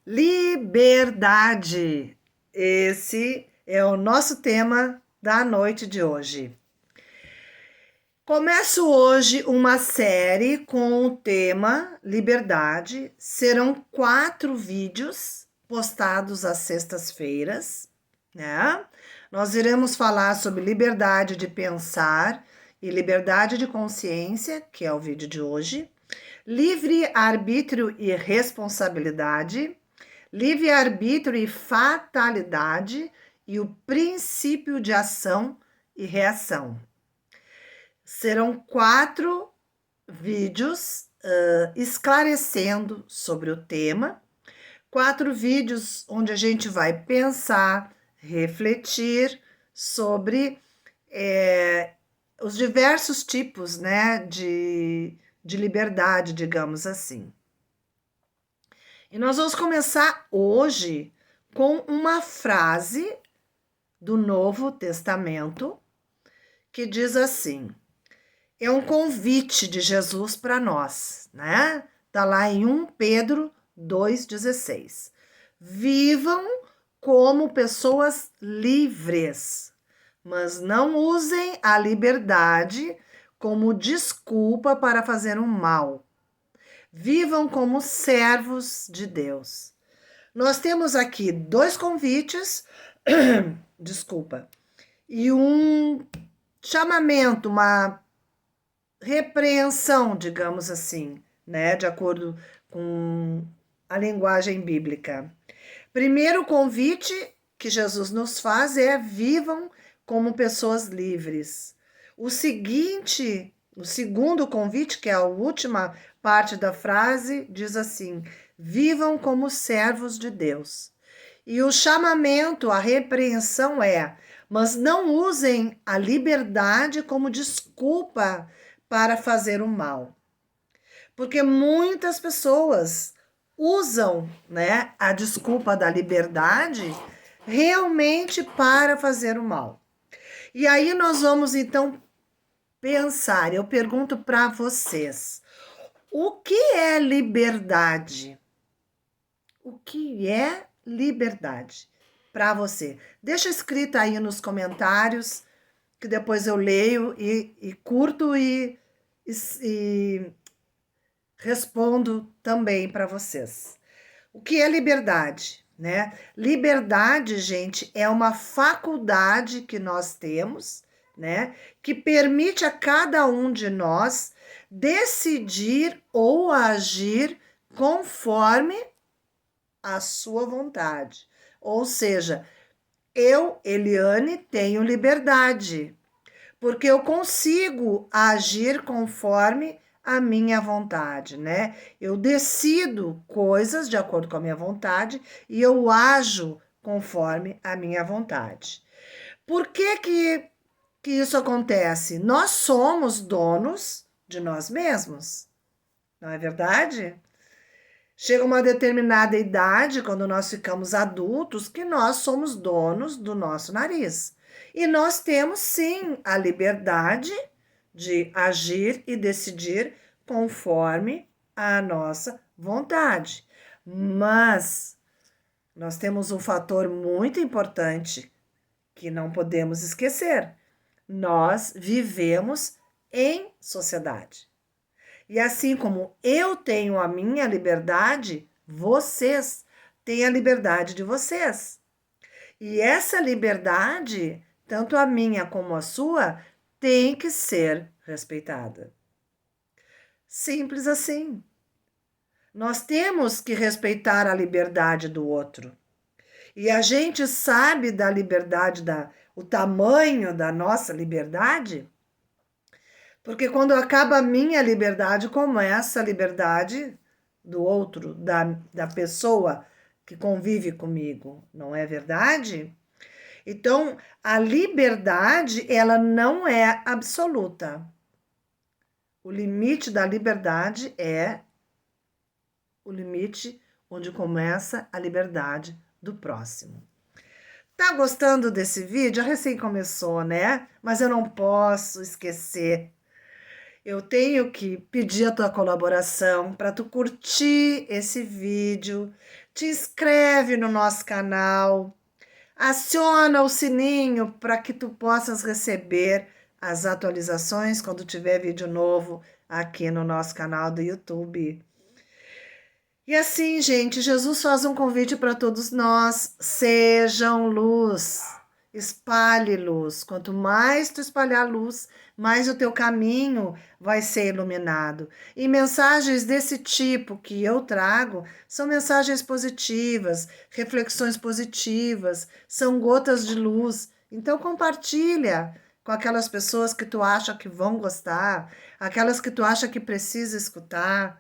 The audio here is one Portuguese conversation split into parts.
Liberdade. Esse é o nosso tema da noite de hoje. Começo hoje uma série com o tema Liberdade. Serão 4 vídeos postados às sextas-feiras, né? Nós iremos falar sobre liberdade de pensar e liberdade de consciência, que é o vídeo de hoje. Livre-arbítrio e responsabilidade. Livre-arbítrio e fatalidade e o princípio de ação e reação. Serão 4 vídeos esclarecendo sobre o tema, 4 vídeos onde a gente vai pensar, refletir sobre os diversos tipos, né, de liberdade, digamos assim. E nós vamos começar hoje com uma frase do Novo Testamento que diz assim: é um convite de Jesus para nós, né? Tá lá em 1 Pedro 2,16. Vivam como pessoas livres, mas não usem a liberdade como desculpa para fazer um mal. Vivam como servos de Deus. Nós temos aqui 2 convites, desculpa, e um chamamento, uma repreensão, digamos assim, né, de acordo com a linguagem bíblica. Primeiro convite que Jesus nos faz é: vivam como pessoas livres. O segundo convite, que é a última parte da frase, diz assim: vivam como servos de Deus. E o chamamento, a repreensão é: mas não usem a liberdade como desculpa para fazer o mal. Porque muitas pessoas usam, né, a desculpa da liberdade realmente para fazer o mal. E aí nós vamos então pensar, eu pergunto para vocês: o que é liberdade? O que é liberdade para você? Deixa escrito aí nos comentários, que depois eu leio e curto e respondo também para vocês. O que é liberdade, né? Liberdade, gente, é uma faculdade que nós temos, né, que permite a cada um de nós decidir ou agir conforme a sua vontade. Ou seja, eu, Eliane, tenho liberdade, porque eu consigo agir conforme a minha vontade, né? Eu decido coisas de acordo com a minha vontade e eu ajo conforme a minha vontade. Por que isso acontece? Nós somos donos de nós mesmos, não é verdade? Chega uma determinada idade, quando nós ficamos adultos, que nós somos donos do nosso nariz. E nós temos, sim, a liberdade de agir e decidir conforme a nossa vontade. Mas nós temos um fator muito importante que não podemos esquecer. Nós vivemos em sociedade. E assim como eu tenho a minha liberdade, vocês têm a liberdade de vocês. E essa liberdade, tanto a minha como a sua, tem que ser respeitada. Simples assim. Nós temos que respeitar a liberdade do outro. E a gente sabe da liberdade, o tamanho da nossa liberdade, porque quando acaba a minha liberdade, começa a liberdade do outro, da pessoa que convive comigo, não é verdade? Então, a liberdade, ela não é absoluta. O limite da liberdade é o limite onde começa a liberdade do próximo. Tá gostando desse vídeo? Recém começou, né? Mas eu não posso esquecer. Eu tenho que pedir a tua colaboração para tu curtir esse vídeo, te inscreve no nosso canal, aciona o sininho para que tu possas receber as atualizações quando tiver vídeo novo aqui no nosso canal do YouTube. E assim, gente, Jesus faz um convite para todos nós: sejam luz, espalhe luz. Quanto mais tu espalhar luz, mais o teu caminho vai ser iluminado. E mensagens desse tipo que eu trago são mensagens positivas, reflexões positivas, são gotas de luz. Então compartilha com aquelas pessoas que tu acha que vão gostar, aquelas que tu acha que precisa escutar,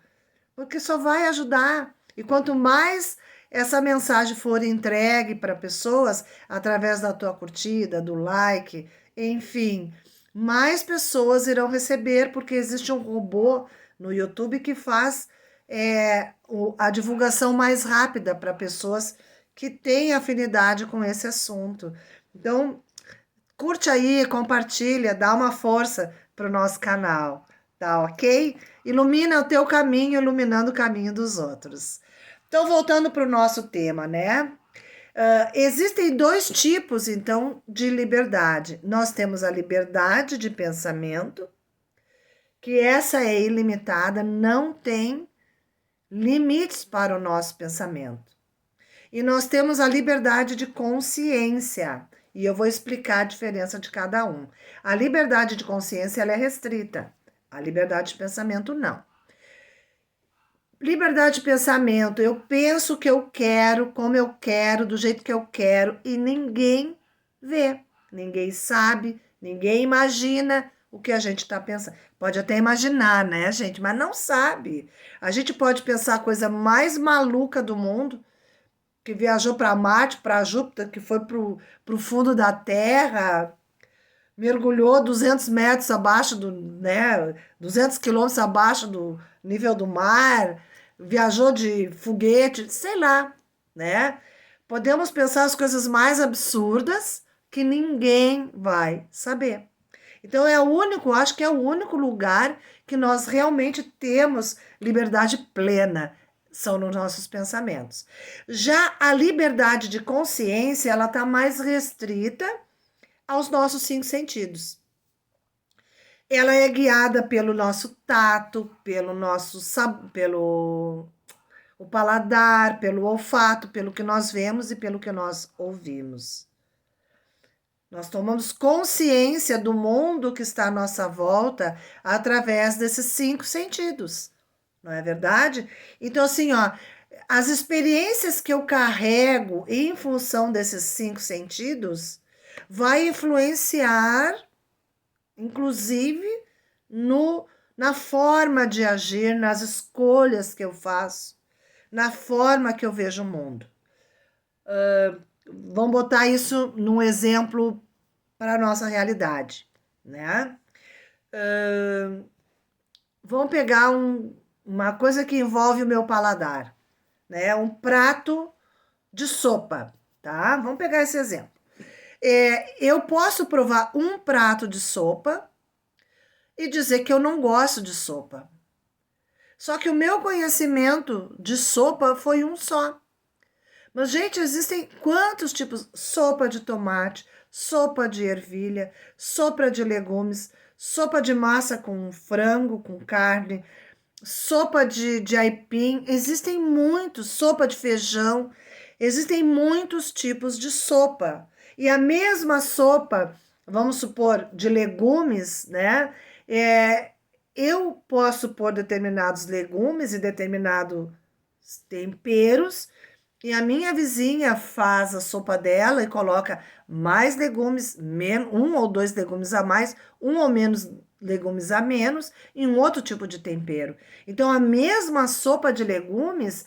porque só vai ajudar. E quanto mais essa mensagem for entregue para pessoas através da tua curtida, do like, enfim, mais pessoas irão receber, porque existe um robô no YouTube que faz a divulgação mais rápida para pessoas que têm afinidade com esse assunto. Então, curte aí, compartilha, dá uma força para o nosso canal, tá ok? Ilumina o teu caminho, iluminando o caminho dos outros. Então, voltando para o nosso tema, né? Existem dois tipos, então, de liberdade. Nós temos a liberdade de pensamento, que essa é ilimitada, não tem limites para o nosso pensamento. E nós temos a liberdade de consciência, e eu vou explicar a diferença de cada um. A liberdade de consciência ela é restrita, a liberdade de pensamento não. Liberdade de pensamento, eu penso o que eu quero, como eu quero, do jeito que eu quero, e ninguém vê, ninguém sabe, ninguém imagina o que a gente está pensando. Pode até imaginar, né, gente, mas não sabe. A gente pode pensar a coisa mais maluca do mundo, que viajou para Marte, para Júpiter, que foi para o fundo da Terra, mergulhou 200 metros abaixo do, né, 200 quilômetros abaixo do nível do mar, viajou de foguete, sei lá, né? Podemos pensar as coisas mais absurdas que ninguém vai saber. Então é o único, acho que é o único lugar que nós realmente temos liberdade plena, são nos nossos pensamentos. Já a liberdade de consciência, ela está mais restrita aos nossos 5 sentidos. Ela é guiada pelo nosso tato, pelo nosso pelo o paladar, pelo olfato, pelo que nós vemos e pelo que nós ouvimos. Nós tomamos consciência do mundo que está à nossa volta através desses 5 sentidos, não é verdade? Então, assim, ó, as experiências que eu carrego em função desses 5 sentidos vai influenciar, inclusive, na forma de agir, nas escolhas que eu faço, na forma que eu vejo o mundo. Vamos botar isso num exemplo para a nossa realidade, né? Vamos pegar uma coisa que envolve o meu paladar, né? Um prato de sopa, tá? Vamos pegar esse exemplo. Eu posso provar um prato de sopa e dizer que eu não gosto de sopa. Só que o meu conhecimento de sopa foi um só. Mas, gente, existem quantos tipos? Sopa de tomate, sopa de ervilha, sopa de legumes, sopa de massa com frango, com carne, sopa de aipim. Existem muitos, sopa de feijão. Existem muitos tipos de sopa. E a mesma sopa, vamos supor, de legumes, né? Eu posso pôr determinados legumes e determinados temperos, e a minha vizinha faz a sopa dela e coloca mais legumes, um ou dois legumes a mais, um ou menos legumes a menos, e um outro tipo de tempero. Então, a mesma sopa de legumes,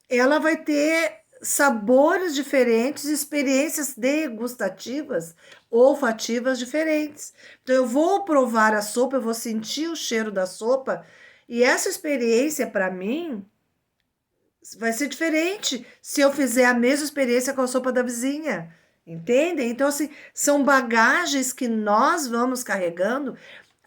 ela vai ter sabores diferentes, experiências degustativas, olfativas diferentes. Então, eu vou provar a sopa, eu vou sentir o cheiro da sopa, e essa experiência, para mim, vai ser diferente se eu fizer a mesma experiência com a sopa da vizinha, entendem? Então, assim, são bagagens que nós vamos carregando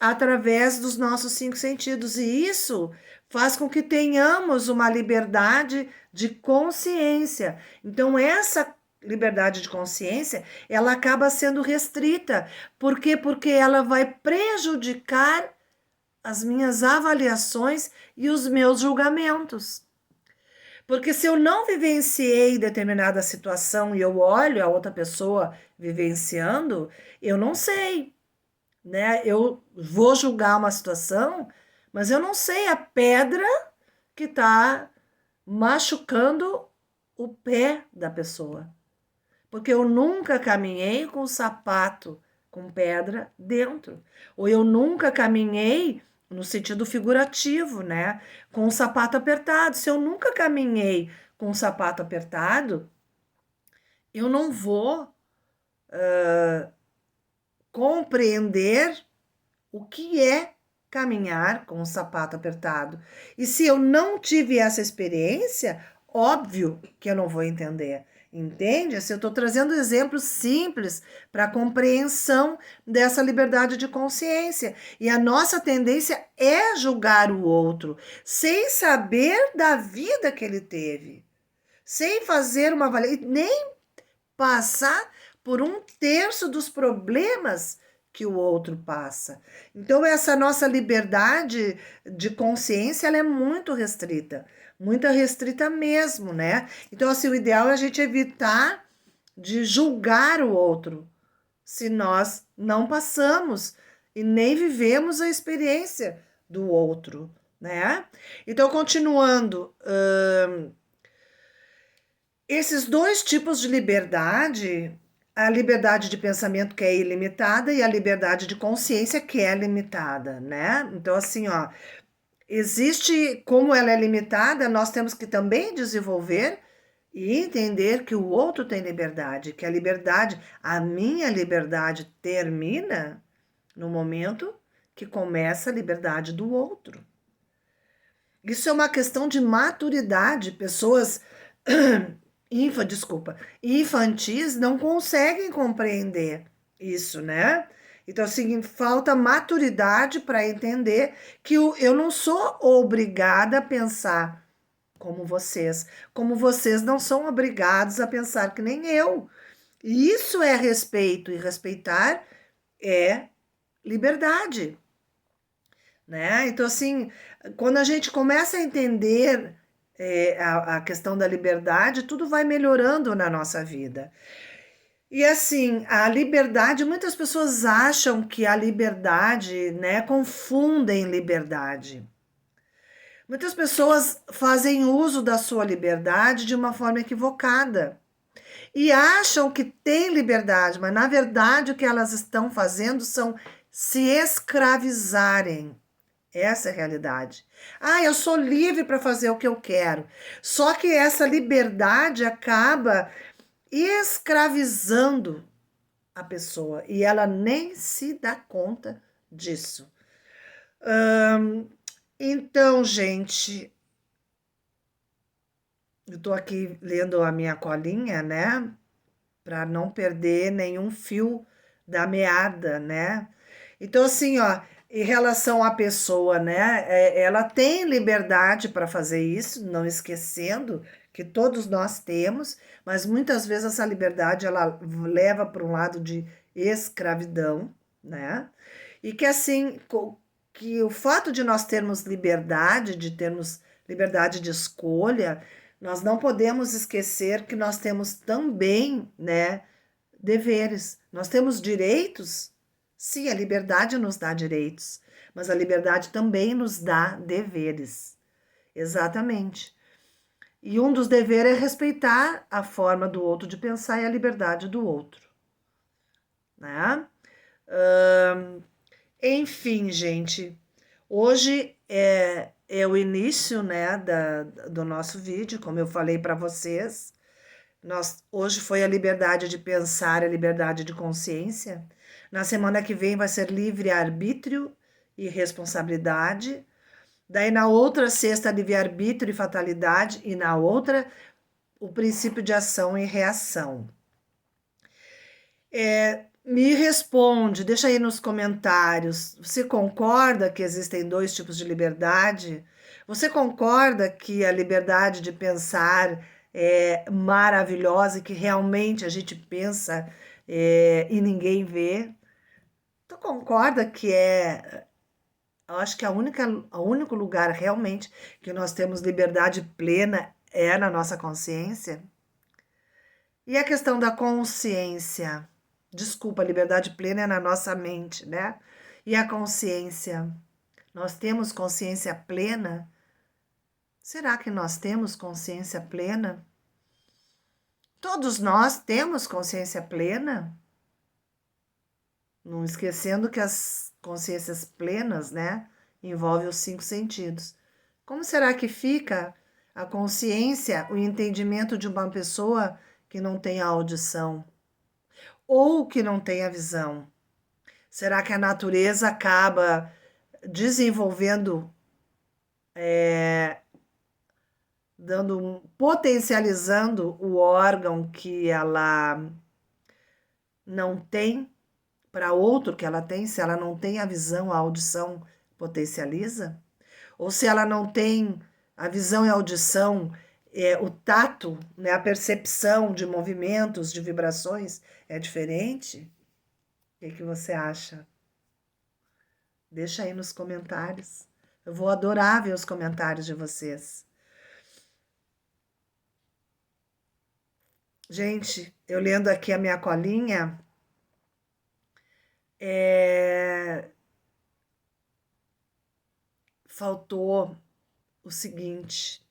através dos nossos 5 sentidos, e isso faz com que tenhamos uma liberdade de consciência. Então, essa liberdade de consciência, ela acaba sendo restrita. Por quê? Porque ela vai prejudicar as minhas avaliações e os meus julgamentos. Porque se eu não vivenciei determinada situação e eu olho a outra pessoa vivenciando, eu não sei, né? Eu vou julgar uma situação, mas eu não sei a pedra que está machucando o pé da pessoa. Porque eu nunca caminhei com sapato com pedra dentro. Ou eu nunca caminhei no sentido figurativo, né? Com o sapato apertado. Se eu nunca caminhei com o sapato apertado, eu não vou compreender o que é caminhar com o sapato apertado. E se eu não tive essa experiência, óbvio que eu não vou entender. Entende? Assim, eu estou trazendo exemplos simples para a compreensão dessa liberdade de consciência. E a nossa tendência é julgar o outro, sem saber da vida que ele teve, sem fazer uma avaliação, nem passar por 1/3 dos problemas que o outro passa. Então, essa nossa liberdade de consciência, ela é muito restrita mesmo, né? Então, assim, o ideal é a gente evitar de julgar o outro, se nós não passamos e nem vivemos a experiência do outro, né? Então, continuando, esses dois tipos de liberdade, a liberdade de pensamento que é ilimitada e a liberdade de consciência que é limitada, né? Então, assim, ó, existe, como ela é limitada, nós temos que também desenvolver e entender que o outro tem liberdade, que a minha liberdade termina no momento que começa a liberdade do outro. Isso é uma questão de maturidade. Pessoas infantis não conseguem compreender isso, né? Então, assim, falta maturidade para entender que eu não sou obrigada a pensar como vocês não são obrigados a pensar que nem eu. E isso é respeito, e respeitar é liberdade, né? Então, assim, quando a gente começa a entender a questão da liberdade, tudo vai melhorando na nossa vida. E assim, a liberdade, muitas pessoas acham que a liberdade, né, confundem liberdade. Muitas pessoas fazem uso da sua liberdade de uma forma equivocada e acham que têm liberdade, mas na verdade o que elas estão fazendo são se escravizarem. Essa é a realidade. Ah, eu sou livre para fazer o que eu quero. Só que essa liberdade acaba escravizando a pessoa e ela nem se dá conta disso. Então, gente, eu tô aqui lendo a minha colinha, né? Para não perder nenhum fio da meada, né? Então, assim, ó, em relação à pessoa, né? Ela tem liberdade para fazer isso, não esquecendo que todos nós temos, mas muitas vezes essa liberdade ela leva para um lado de escravidão, né? E que assim, que o fato de nós termos liberdade, de termos liberdade de escolha, nós não podemos esquecer que nós temos também, né, deveres. Nós temos direitos. Sim, a liberdade nos dá direitos, mas a liberdade também nos dá deveres. Exatamente. E um dos deveres é respeitar a forma do outro de pensar e a liberdade do outro, né? Enfim, gente, hoje é o início, né, do nosso vídeo, como eu falei para vocês. Hoje foi a liberdade de pensar, a liberdade de consciência. Na semana que vem vai ser livre-arbítrio e responsabilidade. Daí na outra sexta, livre-arbítrio e fatalidade. E na outra, o princípio de ação e reação. Me responde, deixa aí nos comentários. Você concorda que existem dois tipos de liberdade? Você concorda que a liberdade de pensar é maravilhosa e que realmente a gente pensa e ninguém vê? Tu concorda que eu acho que o único lugar realmente que nós temos liberdade plena é na nossa consciência? E a questão da consciência? Desculpa, a liberdade plena é na nossa mente, né? E a consciência? Nós temos consciência plena? Será que nós temos consciência plena? Todos nós temos consciência plena? Não esquecendo que as consciências plenas, né, envolvem os 5 sentidos. Como será que fica a consciência, o entendimento de uma pessoa que não tem a audição ou que não tem a visão? Será que a natureza acaba desenvolvendo, potencializando o órgão que ela não tem para outro que ela tem? Se ela não tem a visão, a audição potencializa? Ou se ela não tem a visão e a audição, o tato, né, a percepção de movimentos, de vibrações é diferente? O que você acha? Deixa aí nos comentários. Eu vou adorar ver os comentários de vocês. Gente, eu lendo aqui a minha colinha, faltou o seguinte: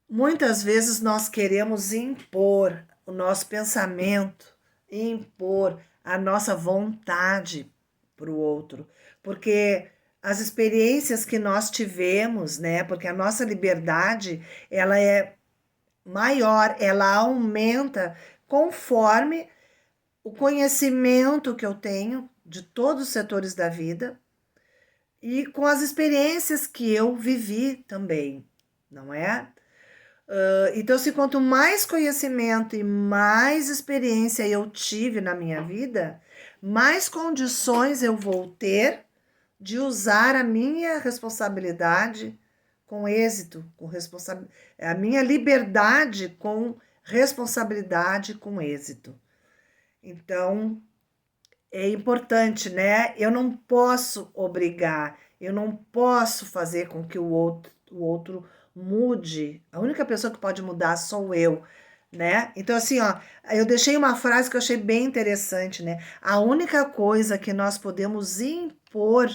muitas vezes nós queremos impor o nosso pensamento, impor a nossa vontade para o outro, porque as experiências que nós tivemos, né? Porque a nossa liberdade, ela é maior, ela aumenta conforme o conhecimento que eu tenho de todos os setores da vida e com as experiências que eu vivi também, não é? Então, se quanto mais conhecimento e mais experiência eu tive na minha vida, mais condições eu vou ter de usar a minha responsabilidade com êxito, a minha liberdade com responsabilidade com êxito. Então, é importante, né? Eu não posso obrigar, eu não posso fazer com que o outro mude. A única pessoa que pode mudar sou eu, né? Então, assim, ó, eu deixei uma frase que eu achei bem interessante, né? A única coisa que nós podemos impor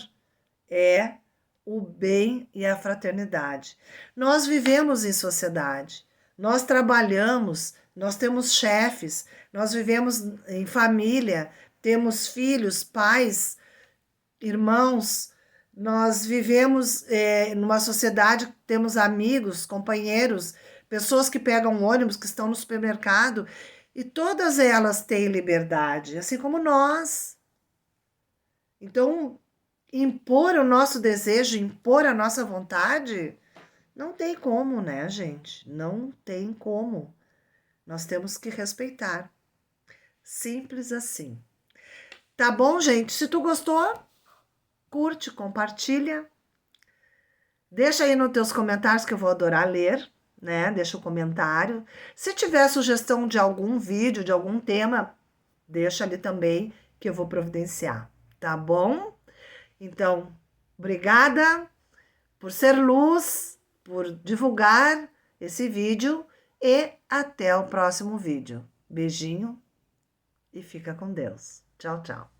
é o bem e a fraternidade. Nós vivemos em sociedade, nós trabalhamos, nós temos chefes, nós vivemos em família, temos filhos, pais, irmãos, nós vivemos numa sociedade, temos amigos, companheiros, pessoas que pegam ônibus, que estão no supermercado, e todas elas têm liberdade, assim como nós. Então, impor o nosso desejo, impor a nossa vontade, não tem como, né, gente? Não tem como. Nós temos que respeitar. Simples assim. Tá bom, gente? Se tu gostou, curte, compartilha. Deixa aí nos teus comentários que eu vou adorar ler, né? Deixa o comentário. Se tiver sugestão de algum vídeo, de algum tema, deixa ali também que eu vou providenciar, tá bom? Então, obrigada por ser luz, por divulgar esse vídeo e até o próximo vídeo. Beijinho e fica com Deus. Tchau, tchau.